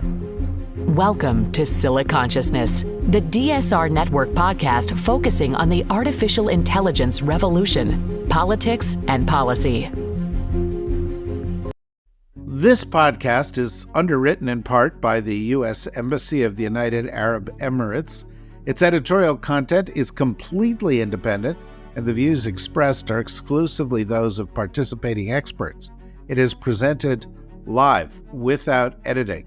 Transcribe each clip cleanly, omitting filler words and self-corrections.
Welcome to Consciousness, the DSR Network podcast focusing on the artificial intelligence revolution, politics, and policy. This podcast is underwritten in part by the U.S. Embassy of the United Arab Emirates. Its editorial content is completely independent, and the views expressed are exclusively those of participating experts. It is presented live, without editing.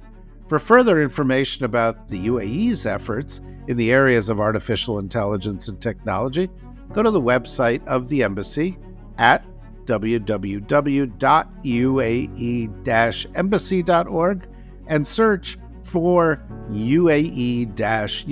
For further information about the UAE's efforts in the areas of artificial intelligence and technology, go to the website of the embassy at www.uae-embassy.org and search for UAE-US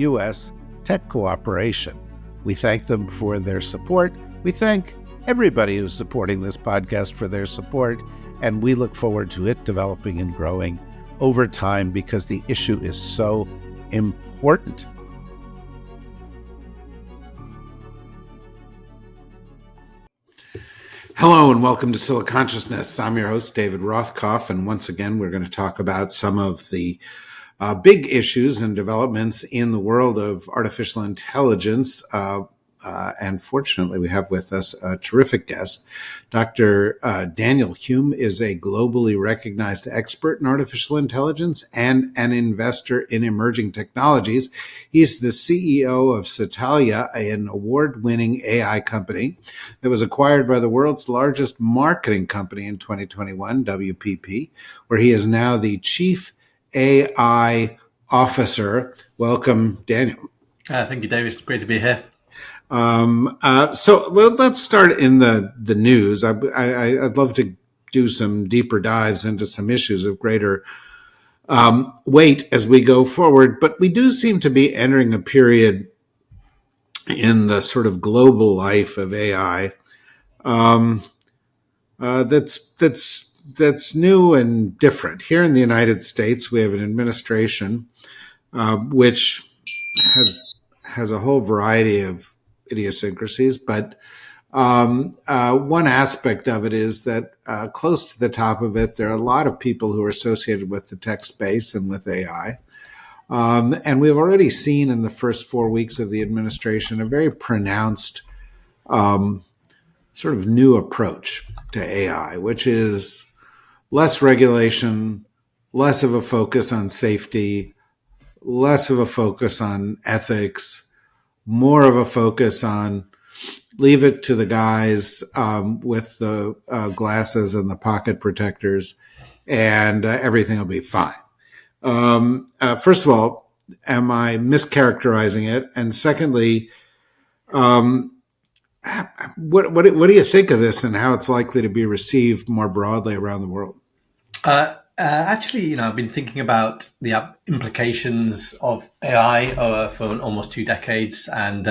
Tech Cooperation. We thank them for their support. We thank everybody who's supporting this podcast for their support, and we look forward to it developing and growing over time because the issue is so important. Hello and welcome to Scylla Consciousness. I'm your host, David Rothkopf, and once again, we're going to talk about some of the big issues and developments in the world of artificial intelligence. And fortunately, we have with us a terrific guest. Dr. Daniel Hulme is a globally recognized expert in artificial intelligence and an investor in emerging technologies. He's the CEO of Satalia, an award-winning AI company that was acquired by the world's largest marketing company in 2021, WPP, where he is now the Chief AI Officer. Welcome, Daniel. Thank you, David. It's great to be here. So let's start in the news. I'd love to do some deeper dives into some issues of greater weight as we go forward, but we do seem to be entering a period in the sort of global life of AI that's new and different. Here in the United States, we have an administration which has a whole variety of idiosyncrasies, but one aspect of it is that close to the top of it, there are a lot of people who are associated with the tech space and with AI. And we've already seen in the first 4 weeks of the administration a very pronounced sort of new approach to AI, which is less regulation, less of a focus on safety, less of a focus on ethics, more of a focus on leave it to the guys with the glasses and the pocket protectors, and everything will be fine. First of all, am I mischaracterizing it? And secondly, what do you think of this and how it's likely to be received more broadly around the world? Actually, I've been thinking about the implications of AI for almost 2 decades, and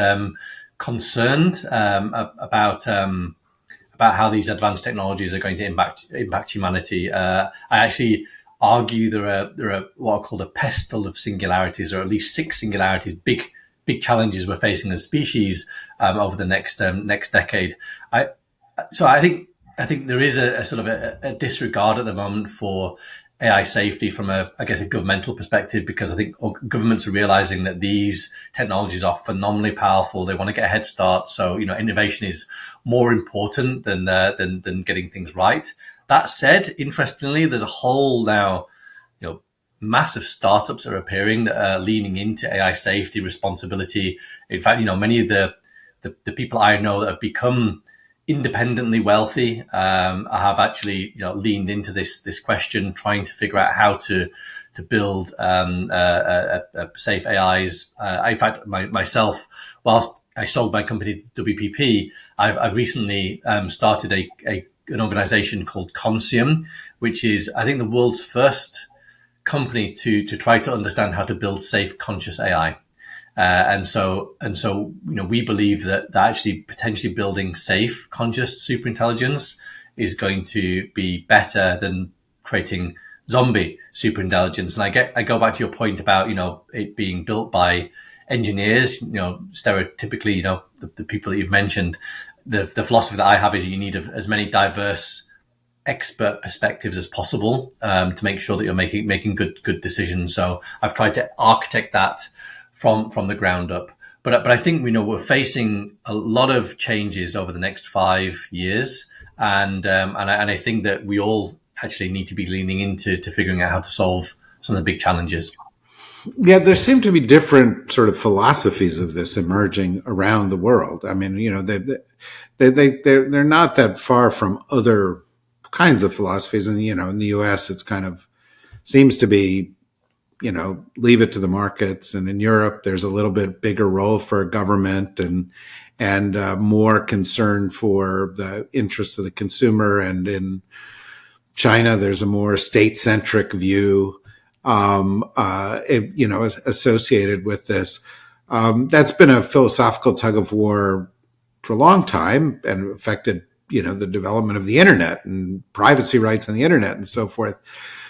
concerned about how these advanced technologies are going to impact humanity. I actually argue there are what are called a pestle of singularities, or at least 6 singularities, big challenges we're facing as species over the next decade. I think there is a sort of a disregard at the moment for AI safety from a governmental perspective, because I think governments are realizing that these technologies are phenomenally powerful. They want to get a head start. So, innovation is more important than getting things right. That said, interestingly, there's a whole now, massive startups are appearing that are leaning into AI safety, responsibility. In fact, many of the people I know that have become independently wealthy have actually leaned into this question, trying to figure out how to build safe AIs. In fact, myself, whilst I sold my company to WPP, I've recently started an organization called Consium, which is, I think, the world's first company to try to understand how to build safe, conscious AI. And so, we believe that actually potentially building safe, conscious superintelligence is going to be better than creating zombie superintelligence. And I go back to your point about, it being built by engineers, stereotypically, the people that you've mentioned. The philosophy that I have is you need as many diverse expert perspectives as possible to make sure that you're making good decisions. So I've tried to architect that from the ground up. But I think we're facing a lot of changes over the next 5 years, and I think that we all actually need to be leaning into figuring out how to solve some of the big challenges. Yeah, there seem to be different sort of philosophies of this emerging around the world. I mean, they're not that far from other kinds of philosophies. And in the U.S., it's kind of seems to be, leave it to the markets. And in Europe, there's a little bit bigger role for government and more concern for the interests of the consumer. And in China, there's a more state-centric view, associated with this. That's been a philosophical tug of war for a long time and affected, the development of the internet and privacy rights on the internet and so forth.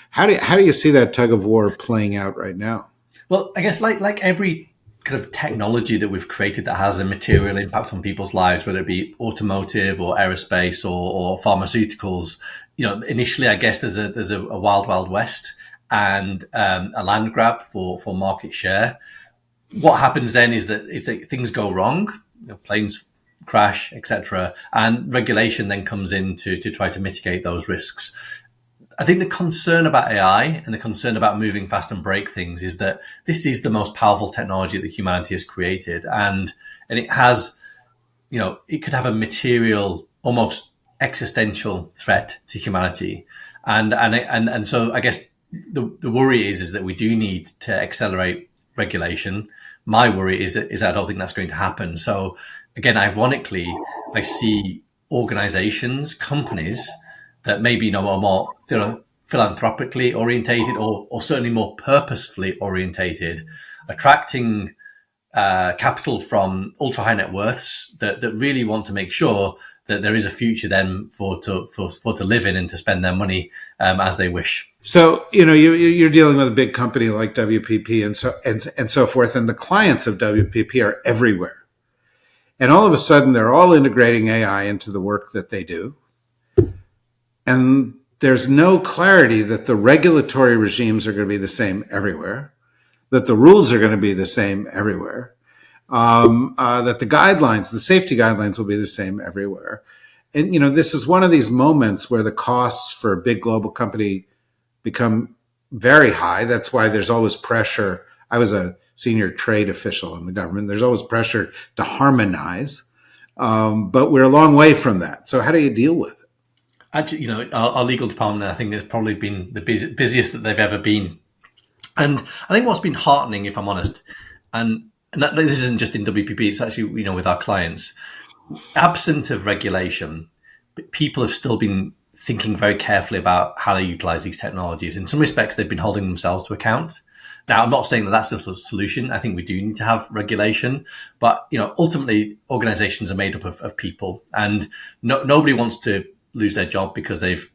How do you see that tug of war playing out right now? Well, I guess like every kind of technology that we've created that has a material impact on people's lives, whether it be automotive or aerospace or pharmaceuticals, initially, I guess there's a wild, wild west and a land grab for market share. What happens then is that things go wrong, planes crash, etc., and regulation then comes in to try to mitigate those risks. I think the concern about AI and the concern about moving fast and break things is that this is the most powerful technology that humanity has created, and it has, it could have a material, almost existential threat to humanity, and so I guess the worry is that we do need to accelerate regulation. My worry is that I don't think that's going to happen. So again, ironically, I see organizations, companies that maybe are more philanthropically orientated or certainly more purposefully orientated, attracting capital from ultra high net worths that really want to make sure that there is a future then for to live in and to spend their money as they wish. So you're dealing with a big company like WPP and so forth, and the clients of WPP are everywhere, and all of a sudden they're all integrating AI into the work that they do, and there's no clarity that the regulatory regimes are going to be the same everywhere, that the rules are going to be the same everywhere. That the safety guidelines will be the same everywhere. And, this is one of these moments where the costs for a big global company become very high. That's why there's always pressure. I was a senior trade official in the government. There's always pressure to harmonize. But we're a long way from that. So how do you deal with it? Actually, our legal department, I think, has probably been the busiest that they've ever been. And I think what's been heartening, if I'm honest, and this isn't just in WPP, it's actually, with our clients, absent of regulation, people have still been thinking very carefully about how they utilize these technologies. In some respects, they've been holding themselves to account. Now, I'm not saying that that's the solution. I think we do need to have regulation, but, ultimately organizations are made up of people, and nobody wants to lose their job because they've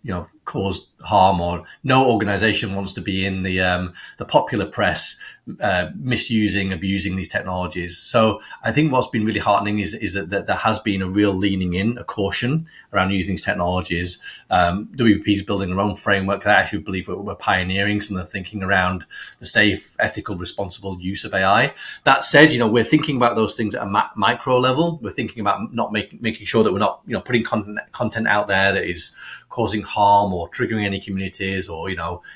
caused harm, or no organization wants to be in the popular press abusing these technologies. So I think what's been really heartening is that there has been a real leaning in, a caution around using these technologies. WPP is building their own framework. I actually believe we're pioneering some of the thinking around the safe, ethical, responsible use of AI. That said, we're thinking about those things at a micro level. We're thinking about not making sure that we're not putting content out there that is causing harm or triggering any communities, or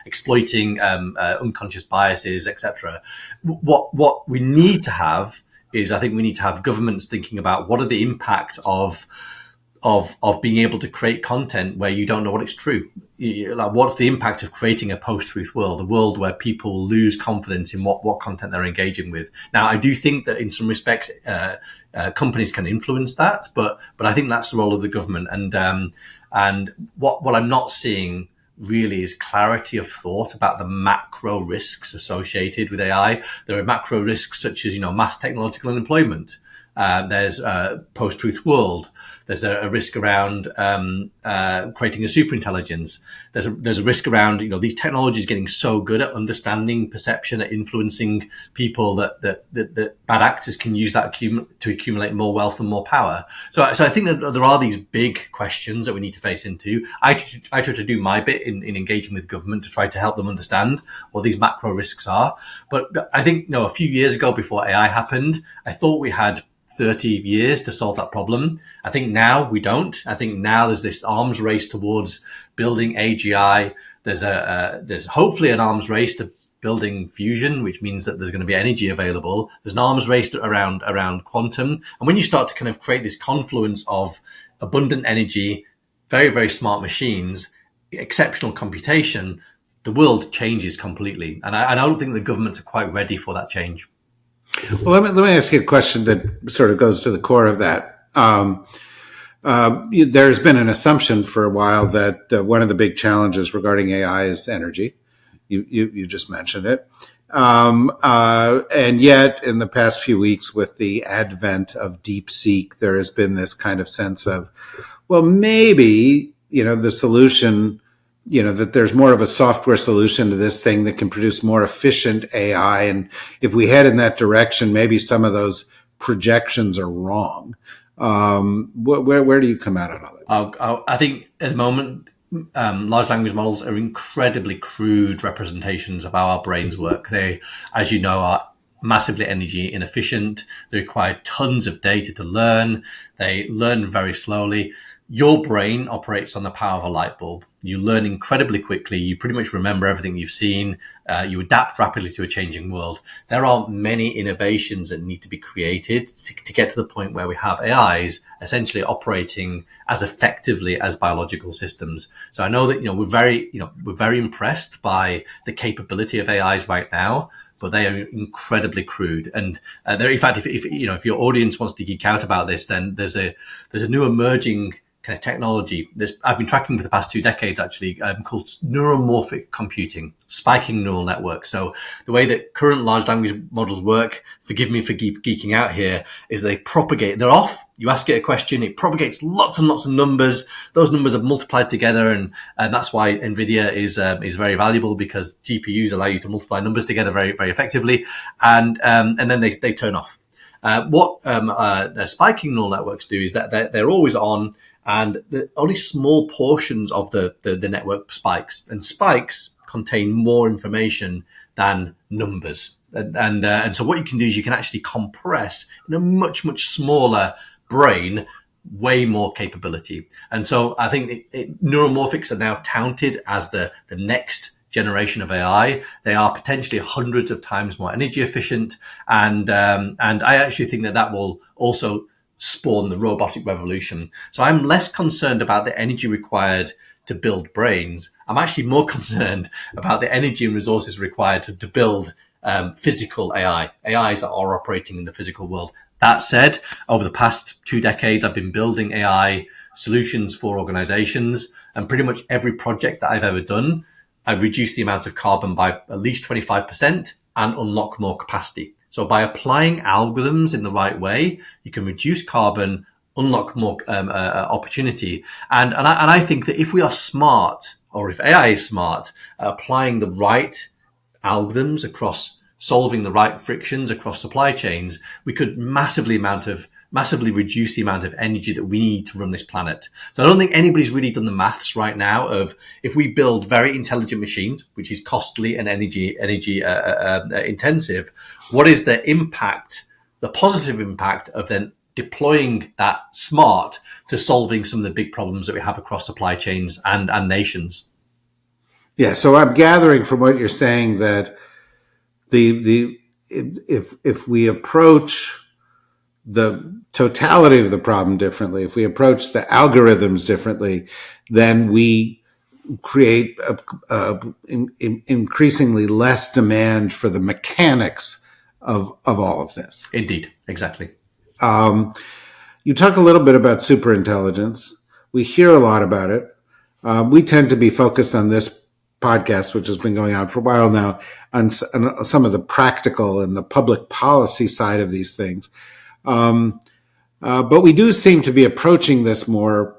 exploiting unconscious biases, etc. What we need to have is, I think we need to have governments thinking about what are the impact of being able to create content where you don't know what it's true. Like, what's the impact of creating a post-truth world, a world where people lose confidence in what content they're engaging with? Now, I do think that in some respects, companies can influence that, but I think that's the role of the government. And what I'm not seeing really is clarity of thought about the macro risks associated with AI. There are macro risks such as, mass technological unemployment. There's a post-truth world. There's a risk around creating a superintelligence. There's a risk around, these technologies getting so good at understanding perception, at influencing people that bad actors can use that to accumulate more wealth and more power. So I think that there are these big questions that we need to face into. I try to do my bit in engaging with government to try to help them understand what these macro risks are. But I think, a few years ago, before AI happened, I thought we had 30 years to solve that problem. I think now we don't. I think now there's this arms race towards building AGI. There's hopefully an arms race to building fusion, which means that there's going to be energy available. There's an arms race around quantum. And when you start to kind of create this confluence of abundant energy, very, very smart machines, exceptional computation, the world changes completely. And I don't think the governments are quite ready for that change. Well, let me ask you a question that sort of goes to the core of that. There's been an assumption for a while that one of the big challenges regarding AI is energy. You just mentioned it. And yet, in the past few weeks, with the advent of DeepSeek, there has been this kind of sense of, well, maybe, the solution, that there's more of a software solution to this thing that can produce more efficient AI. And if we head in that direction, maybe some of those projections are wrong. Where do you come out on all that? I think at the moment, large language models are incredibly crude representations of how our brains work. They, as you know, are massively energy inefficient. They require tons of data to learn. They learn very slowly. Your brain operates on the power of a light bulb. You learn incredibly quickly. You pretty much remember everything you've seen. You adapt rapidly to a changing world. There are many innovations that need to be created to get to the point where we have AIs essentially operating as effectively as biological systems. So I know that, we're very impressed by the capability of AIs right now, but they are incredibly crude. And in fact, if your audience wants to geek out about this, then there's a new emerging kind of technology I've been tracking for the past 2 decades, actually, called neuromorphic computing, spiking neural networks. So the way that current large language models work, forgive me for geeking out here, is they propagate. They're off. You ask it a question, it propagates lots and lots of numbers. Those numbers are multiplied together, and that's why NVIDIA is very valuable, because GPUs allow you to multiply numbers together very, very effectively, and then they turn off. What spiking neural networks do is that they're always on, and only small portions of the network spikes, and spikes contain more information than numbers. And so what you can do is you can actually compress in a much, much smaller brain way more capability. And so I think neuromorphics are now touted as the next generation of AI. They are potentially hundreds of times more energy efficient. And I actually think that will also spawn the robotic revolution. So I'm less concerned about the energy required to build brains. I'm actually more concerned about the energy and resources required to build physical AIs that are operating in the physical world. That said, over the past 2 decades, I've been building AI solutions for organizations, and pretty much every project that I've ever done, I've reduced the amount of carbon by at least 25% and unlock more capacity. So by applying algorithms in the right way, you can reduce carbon, unlock more opportunity. And I think that if we are smart, or if AI is smart, applying the right algorithms across solving the right frictions across supply chains, we could massively reduce the amount of energy that we need to run this planet. So I don't think anybody's really done the maths right now of, if we build very intelligent machines, which is costly and energy intensive, what is the impact, the positive impact of then deploying that smart to solving some of the big problems that we have across supply chains and nations? Yeah, so I'm gathering from what you're saying that if we approach the totality of the problem differently, if we approach the algorithms differently, then we create increasingly less demand for the mechanics of all of this. Indeed, exactly. You talk a little bit about superintelligence. We hear a lot about it. We tend to be focused on this podcast, which has been going on for a while now, on some of the practical and the public policy side of these things. But we do seem to be approaching this more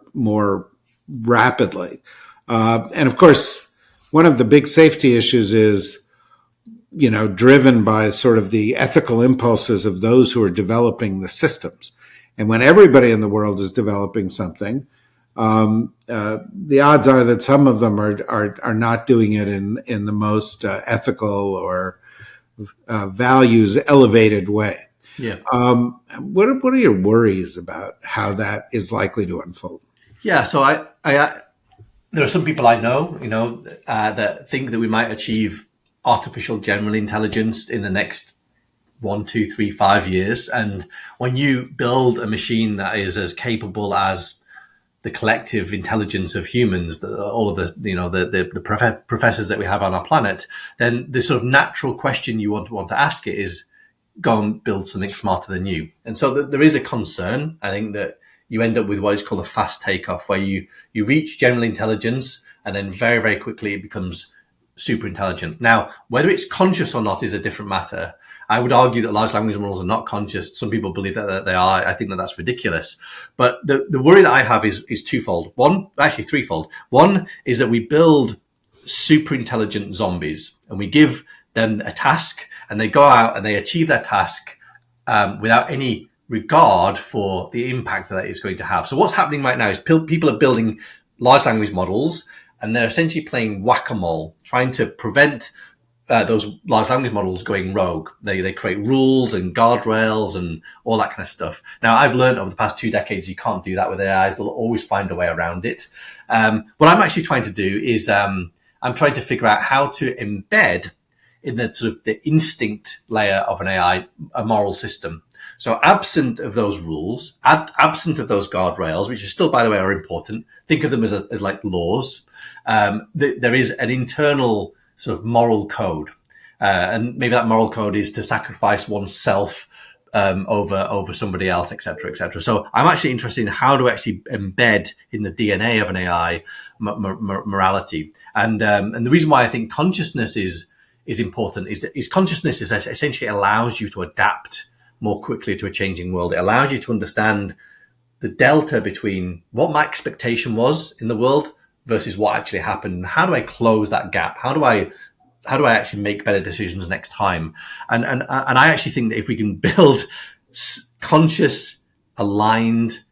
rapidly. And of course, one of the big safety issues is, driven by sort of the ethical impulses of those who are developing the systems. And when everybody in the world is developing something, the odds are that some of them are not doing it in the most ethical or values elevated way. Yeah. What are your worries about how that is likely to unfold? Yeah. So I there are some people I know, that think that we might achieve artificial general intelligence in the next 1, 2, 3, 5 years. And when you build a machine that is as capable as the collective intelligence of humans, all of the professors that we have on our planet, then the sort of natural question you want to ask it is, go and build something smarter than you. And so there is a concern, I think, that you end up with what is called a fast takeoff, where you reach general intelligence and then very, very quickly it becomes super intelligent. Now, whether it's conscious or not is a different matter. I would argue that large language models are not conscious. Some people believe that they are. I think that that's ridiculous. But the worry that I have is twofold. Threefold. One is that we build super intelligent zombies and we give them a task and they go out and they achieve their task without any regard for the impact that it's going to have. So what's happening right now is people are building large language models and they're essentially playing whack-a-mole, trying to prevent those large language models going rogue. They create rules and guardrails and all that kind of stuff. Now, I've learned over the past 2 decades, you can't do that with AIs. They'll always find a way around it. What I'm actually trying to do is I'm trying to figure out how to embed in the sort of the instinct layer of an AI, a moral system. So absent of those rules, absent of those guardrails, which is still, by the way, are important, think of them as like laws. There is an internal sort of moral code. And maybe that moral code is to sacrifice oneself over somebody else, et cetera, et cetera. So I'm actually interested in how to actually embed in the DNA of an AI morality. And the reason why I think consciousness is important is consciousness is essentially allows you to adapt more quickly to a changing world. It allows you to understand the delta between what my expectation was in the world versus what actually happened. How do I close that gap? How do I actually make better decisions next time? And I actually think that if we can build conscious, aligned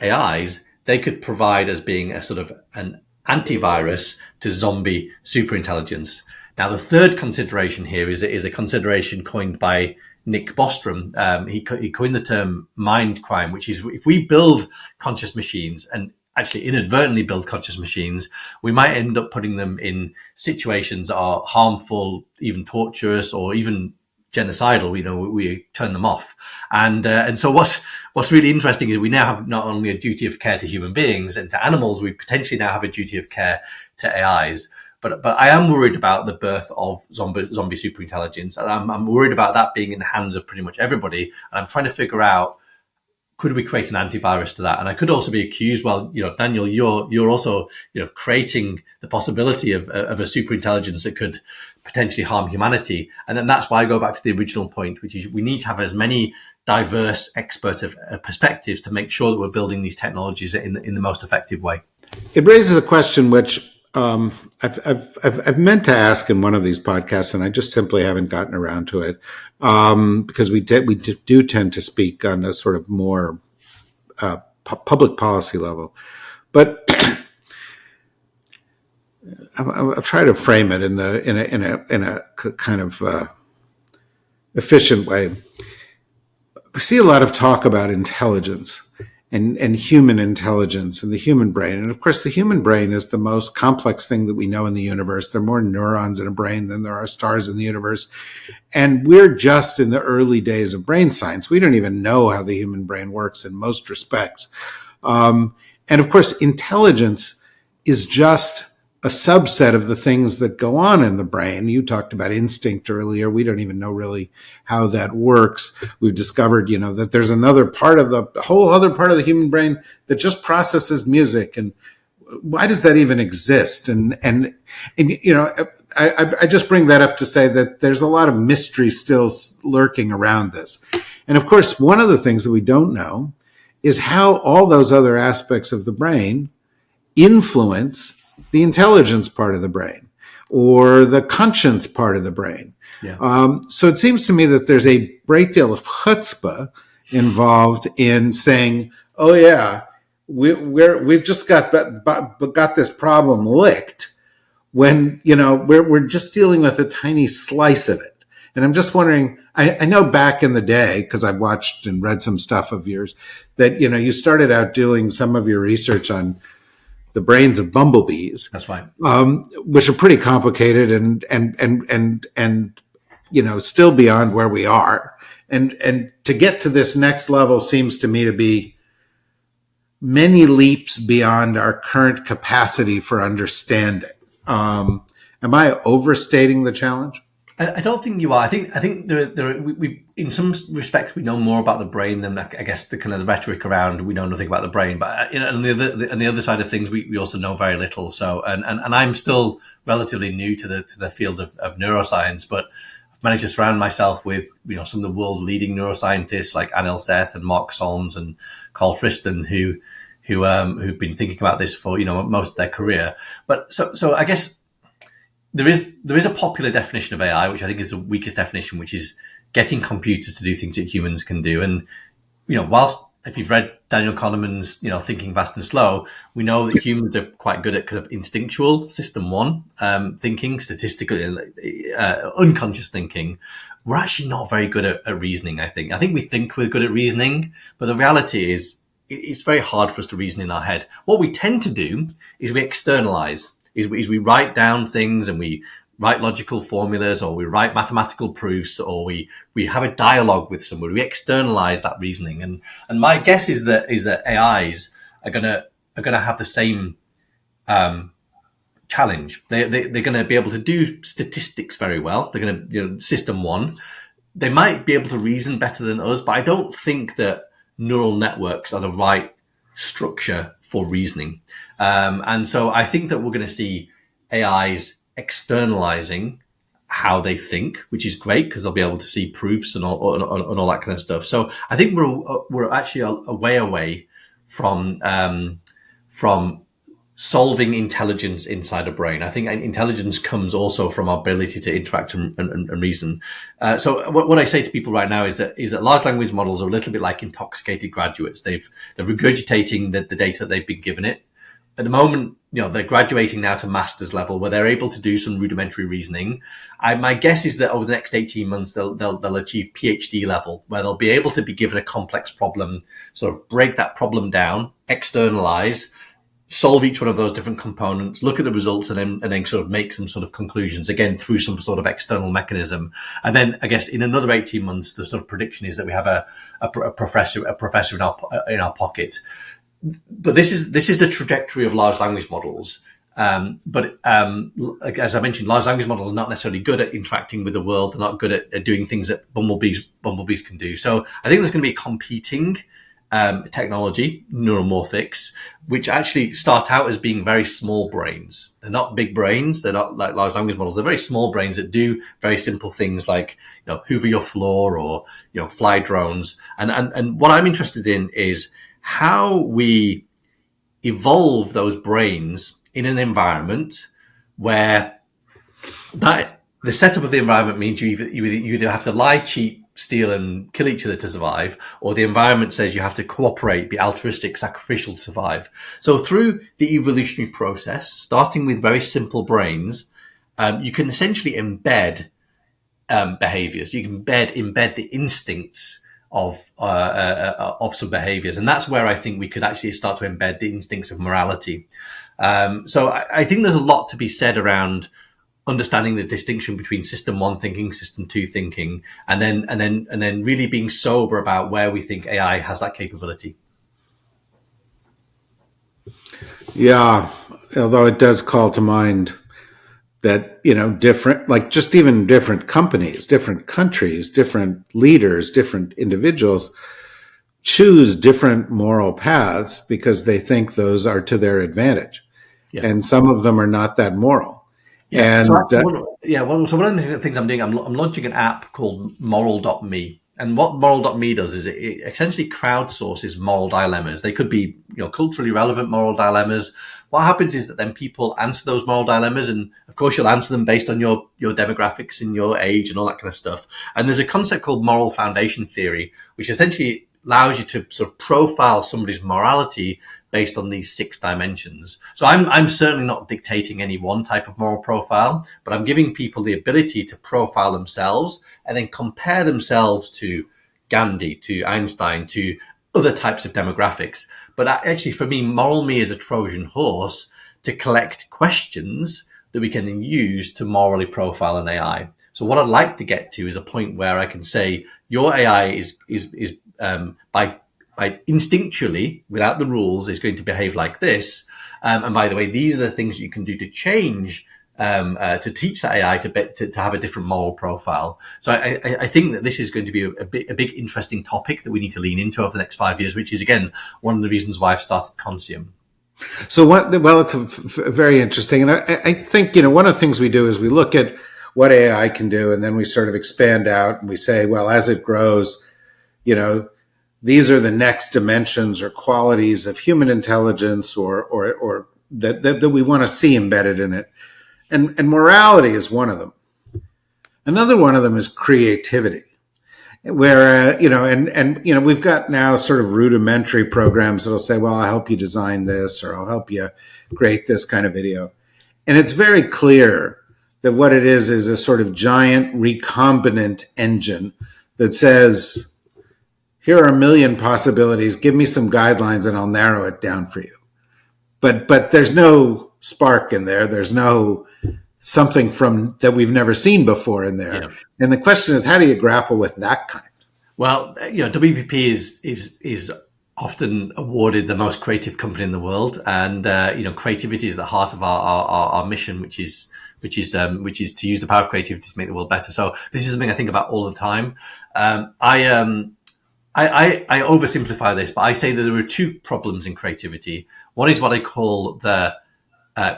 AIs, they could provide as being a sort of an antivirus to zombie superintelligence. Now, the third consideration here is a consideration coined by Nick Bostrom. He coined the term mind crime, which is if we build conscious machines and actually inadvertently build conscious machines, we might end up putting them in situations that are harmful, even torturous, or even genocidal. We turn them off. And so what's really interesting is we now have not only a duty of care to human beings and to animals, we potentially now have a duty of care to AIs. But I am worried about the birth of zombie superintelligence. And I'm worried about that being in the hands of pretty much everybody. And I'm trying to figure out, could we create an antivirus to that? And I could also be accused, well, Daniel, you're also, creating the possibility of a superintelligence that could potentially harm humanity. And then that's why I go back to the original point, which is we need to have as many diverse expert perspectives to make sure that we're building these technologies in the most effective way. It raises a question which I've meant to ask in one of these podcasts, and I just simply haven't gotten around to it, because we do tend to speak on a sort of more public policy level. But I'll try to frame it in a kind of efficient way. We see a lot of talk about intelligence. And human intelligence and the human brain. And of course, the human brain is the most complex thing that we know in the universe. There are more neurons in a brain than there are stars in the universe. And we're just in the early days of brain science. We don't even know how the human brain works in most respects. And of course, intelligence is just a subset of the things that go on in the brain. You talked about instinct earlier. We don't even know really how that works. We've discovered, that there's another part of the whole other part of the human brain that just processes music. And why does that even exist? And I just bring that up to say that there's a lot of mystery still lurking around this. And of course, one of the things that we don't know is how all those other aspects of the brain influence the intelligence part of the brain or the conscience part of the brain. Yeah. So it seems to me that there's a great deal of chutzpah involved in saying, "Oh yeah, we've just got this problem licked," when we're just dealing with a tiny slice of it. And I'm just wondering. I know back in the day, because I've watched and read some stuff of yours, that you started out doing some of your research on the brains of bumblebees. That's right. Which are pretty complicated and still beyond where we are. And to get to this next level seems to me to be many leaps beyond our current capacity for understanding. Am I overstating the challenge? I don't think you are. I think we in some respects we know more about the brain than I guess the kind of the rhetoric around we know nothing about the brain. But on the other side of things, we also know very little. So and I'm still relatively new to the field of neuroscience, but I've managed to surround myself with some of the world's leading neuroscientists like Anil Seth and Mark Solms and Carl Friston who've been thinking about this for most of their career. But so I guess. There is a popular definition of AI, which I think is the weakest definition, which is getting computers to do things that humans can do. And, whilst if you've read Daniel Kahneman's, Thinking Fast and Slow, we know that humans are quite good at kind of instinctual system one thinking, statistical, unconscious thinking. We're actually not very good at reasoning, I think. I think we think we're good at reasoning, but the reality is it's very hard for us to reason in our head. What we tend to do is we externalize. Is we write down things and we write logical formulas or we write mathematical proofs or we have a dialogue with somebody. We externalize that reasoning. And my guess is that AIs are gonna have the same challenge. They're gonna be able to do statistics very well. They're gonna system one. They might be able to reason better than us, but I don't think that neural networks are the right structure for reasoning. And so I think that we're going to see AIs externalizing how they think, which is great because they'll be able to see proofs and all that kind of stuff. So I think we're actually a way away from solving intelligence inside a brain. I think intelligence comes also from our ability to interact and reason. So what I say to people right now is that large language models are a little bit like intoxicated graduates. They're regurgitating the data that they've been given it. At the moment, they're graduating now to master's level where they're able to do some rudimentary reasoning. My guess is that over the next 18 months, they'll achieve PhD level where they'll be able to be given a complex problem, sort of break that problem down, externalize, solve each one of those different components, look at the results, and then sort of make some sort of conclusions, again, through some sort of external mechanism. And then I guess in another 18 months, the sort of prediction is that we have a professor in our pocket. But this is the trajectory of large language models. But as I mentioned, large language models are not necessarily good at interacting with the world. They're not good at doing things that bumblebees can do. So I think there's going to be competing technology, neuromorphics, which actually start out as being very small brains. They're not big brains. They're not like large language models. They're very small brains that do very simple things like, hoover your floor or, fly drones. And what I'm interested in is how we evolve those brains in an environment where that the setup of the environment means you either have to lie, cheat, steal and kill each other to survive, or the environment says you have to cooperate, be altruistic, sacrificial to survive. So through the evolutionary process, starting with very simple brains, you can essentially embed behaviors. You can embed the instincts of some behaviors. And that's where I think we could actually start to embed the instincts of morality. So I think there's a lot to be said around understanding the distinction between system one thinking, system two thinking, and then really being sober about where we think AI has that capability. Yeah, although it does call to mind that, different, like just even different companies, different countries, different leaders, different individuals choose different moral paths because they think those are to their advantage. Yeah. And some of them are not that moral. Yeah. And so one of the things I'm doing, I'm launching an app called moral.me. And what moral.me does is it essentially crowdsources moral dilemmas. They could be, culturally relevant moral dilemmas. What happens is that then people answer those moral dilemmas, and of course you'll answer them based on your demographics and your age and all that kind of stuff. And there's a concept called moral foundation theory, which essentially allows you to sort of profile somebody's morality based on these 6 dimensions. So I'm certainly not dictating any one type of moral profile, but I'm giving people the ability to profile themselves and then compare themselves to Gandhi, to Einstein, to other types of demographics. But actually, for me, Moral Me is a Trojan horse to collect questions that we can then use to morally profile an AI. So what I'd like to get to is a point where I can say your AI is by instinctually, without the rules, is going to behave like this. And by the way, these are the things you can do to change, to teach that AI to have a different moral profile. So I think that this is going to be a big interesting topic that we need to lean into over the next 5 years, which is, again, one of the reasons why I've started Consium. So it's very interesting. And I think, one of the things we do is we look at what AI can do, and then we sort of expand out and we say, well, as it grows, these are the next dimensions or qualities of human intelligence or that we want to see embedded in it. And morality is one of them. Another one of them is creativity, where, we've got now sort of rudimentary programs that'll say, well, I'll help you design this, or I'll help you create this kind of video. And it's very clear that what it is a sort of giant recombinant engine that says, here are a million possibilities. Give me some guidelines and I'll narrow it down for you. But there's no spark in there. There's no something from that we've never seen before in there. Yeah. And the question is, how do you grapple with that kind? Well, WPP is often awarded the most creative company in the world, and creativity is the heart of our mission, which is to use the power of creativity to make the world better. So this is something I think about all the time. I oversimplify this, but I say that there are 2 problems in creativity. One is what I call the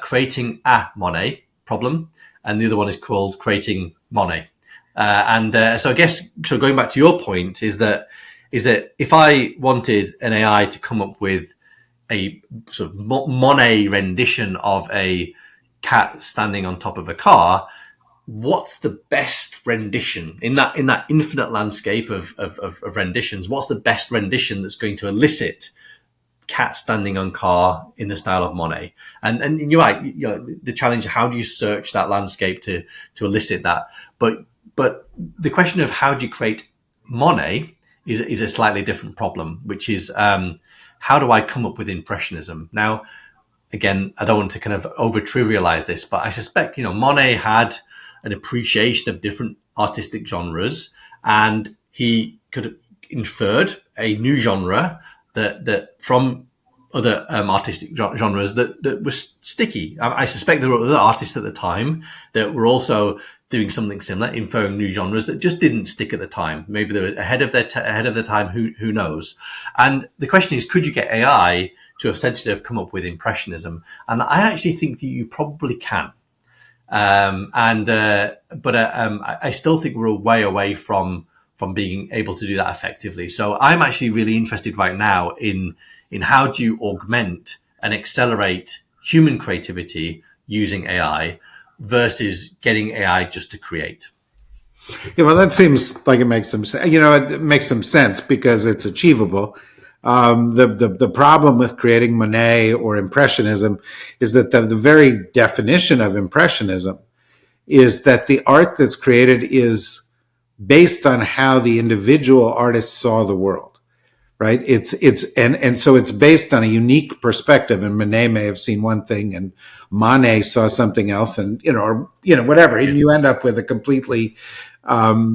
creating a Monet problem, and the other one is called creating Monet. So I guess, so going back to your point, is that if I wanted an AI to come up with a sort of Monet rendition of a cat standing on top of a car, what's the best rendition in that infinite landscape of renditions? What's the best rendition that's going to elicit cat standing on car in the style of Monet? And you're right, the challenge, how do you search that landscape to elicit that? But the question of how do you create Monet is a slightly different problem, which is how do I come up with impressionism? Now, again, I don't want to kind of over trivialize this, but I suspect, Monet had an appreciation of different artistic genres, and he could have inferred a new genre that from other artistic genres that was sticky. I suspect there were other artists at the time that were also doing something similar, inferring new genres that just didn't stick at the time. Maybe they were ahead of their time. Who knows? And the question is, could you get AI to essentially have come up with impressionism? And I actually think that you probably can. But I still think we're a way away from being able to do that effectively. So I'm actually really interested right now in how do you augment and accelerate human creativity using AI versus getting AI just to create. Yeah, well, that seems like it makes some sense. It makes some sense because it's achievable. The problem with creating Monet or Impressionism is that the very definition of Impressionism is that the art that's created is based on how the individual artist saw the world, right? And so it's based on a unique perspective, and Monet may have seen one thing and Manet saw something else, and whatever, and you end up with a completely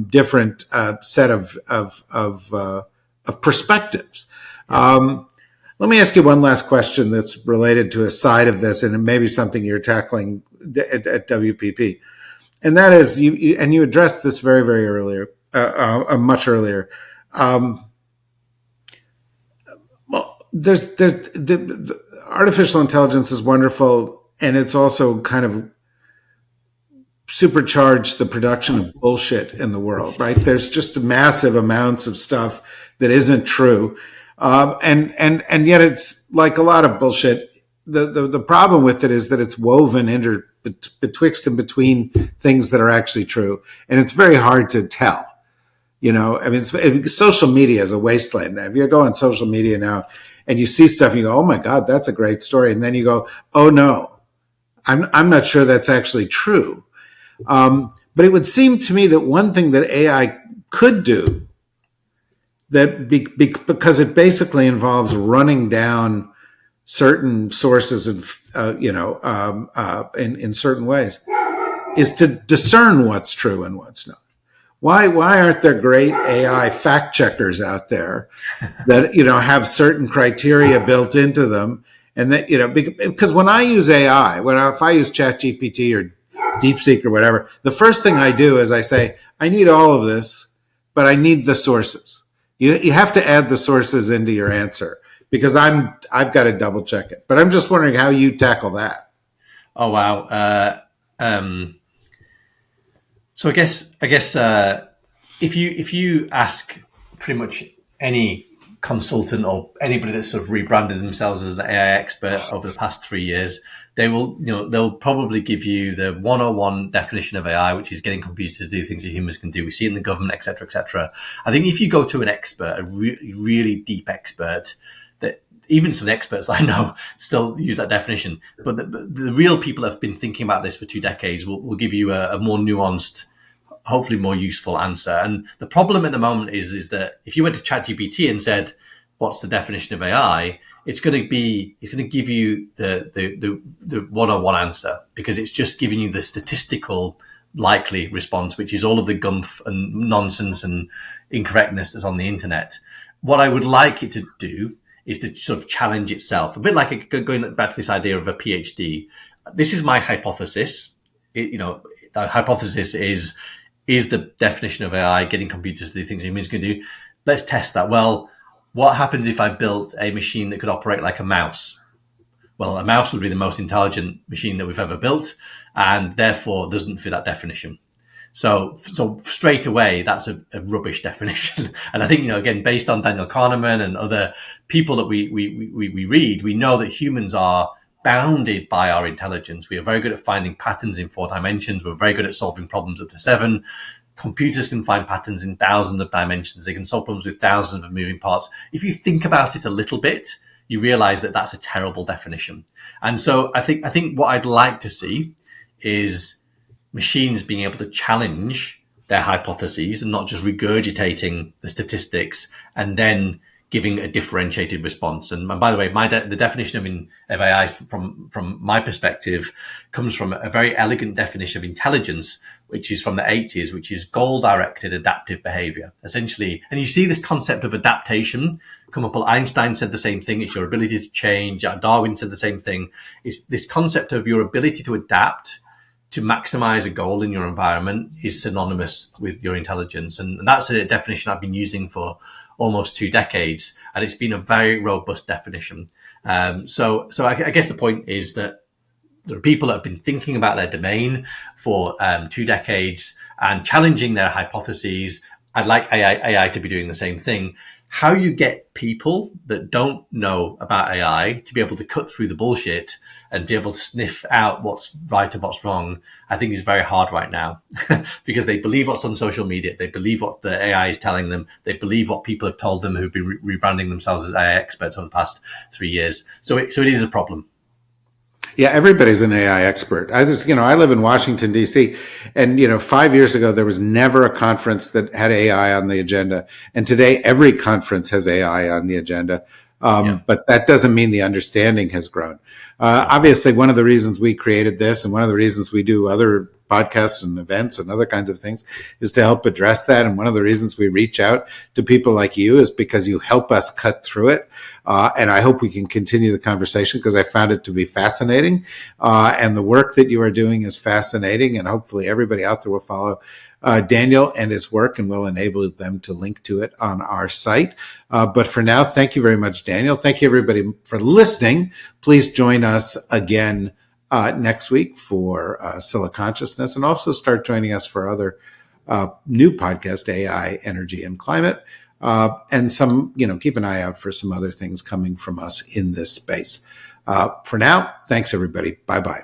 different set of perspectives. Let me ask you one last question that's related to a side of this, and it may be something you're tackling at WPP. And that is, you addressed this very, very earlier, much earlier. The artificial intelligence is wonderful, and it's also kind of supercharge the production of bullshit in the world, right? There's just massive amounts of stuff that isn't true. And yet it's like a lot of bullshit. The problem with it is that it's woven betwixt and between things that are actually true. And it's very hard to tell. You know, I mean, social media is a wasteland. If you go on social media now and you see stuff, you go, oh my God, that's a great story. And then you go, oh no, I'm not sure that's actually true. But it would seem to me that one thing that AI could do, that because it basically involves running down certain sources of, in certain ways, is to discern what's true and what's not. Why aren't there great AI fact checkers out there that, have certain criteria built into them? And that, because when I use AI, if I use ChatGPT or DeepSeek or whatever, the first thing I do is I say, I need all of this, but I need the sources. You have to add the sources into your answer because I've got to double check it. But I'm just wondering how you tackle that. Oh, wow. So I guess if you ask pretty much any consultant or anybody that's sort of rebranded themselves as an AI expert over the past 3 years, they'll probably give you the 101 definition of AI, which is getting computers to do things that humans can do. We see it in the government, et cetera, et cetera. I think if you go to an expert, a really deep expert, that even some experts I know still use that definition, but the real people that have been thinking about this for 2 decades will give you a more nuanced, hopefully more useful answer. And the problem at the moment is that if you went to ChatGPT and said, what's the definition of AI? It's going to give you the 101 answer because it's just giving you the statistical likely response, which is all of the gumph and nonsense and incorrectness that's on the internet. What I would like it to do is to sort of challenge itself, a bit like going back to this idea of a PhD. This is my hypothesis. The hypothesis is the definition of AI getting computers to do things humans can do. Let's test that. Well, what happens if I built a machine that could operate like a mouse? Well, a mouse would be the most intelligent machine that we've ever built, and therefore doesn't fit that definition. So straight away, that's a rubbish definition. And I think, again, based on Daniel Kahneman and other people that we read, we know that humans are bounded by our intelligence. We are very good at finding patterns in 4 dimensions. We're very good at solving problems up to 7. Computers can find patterns in thousands of dimensions. They can solve problems with thousands of moving parts. If you think about it a little bit, you realize that that's a terrible definition. And so I think what I'd like to see is machines being able to challenge their hypotheses and not just regurgitating the statistics and then giving a differentiated response. And by the way, the definition of AI from my perspective comes from a very elegant definition of intelligence, which is from the 80s, which is goal-directed adaptive behavior, essentially. And you see this concept of adaptation come up. Einstein said the same thing. It's your ability to change. Darwin said the same thing. It's this concept of your ability to adapt to maximize a goal in your environment is synonymous with your intelligence. And that's a definition I've been using for almost 2 decades. And it's been a very robust definition. So I guess the point is that there are people that have been thinking about their domain for 2 decades and challenging their hypotheses. I'd like AI to be doing the same thing. How you get people that don't know about AI to be able to cut through the bullshit and be able to sniff out what's right and what's wrong, I think is very hard right now because they believe what's on social media. They believe what the AI is telling them. They believe what people have told them who've been rebranding themselves as AI experts over the past 3 years. So it is a problem. Yeah, everybody's an AI expert. I live in Washington, D.C., and, 5 years ago, there was never a conference that had AI on the agenda. And today, every conference has AI on the agenda. But that doesn't mean the understanding has grown. Obviously, one of the reasons we created this and one of the reasons we do other podcasts and events and other kinds of things is to help address that. And one of the reasons we reach out to people like you is because you help us cut through it. And I hope we can continue the conversation because I found it to be fascinating. And the work that you are doing is fascinating. And hopefully everybody out there will follow Daniel and his work, and we'll enable them to link to it on our site. But for now, thank you very much, Daniel. Thank you, everybody, for listening. Please join us again next week for Scylla Consciousness, and also start joining us for other new podcast, AI, Energy, and Climate. And some, keep an eye out for some other things coming from us in this space. For now, thanks, everybody. Bye-bye.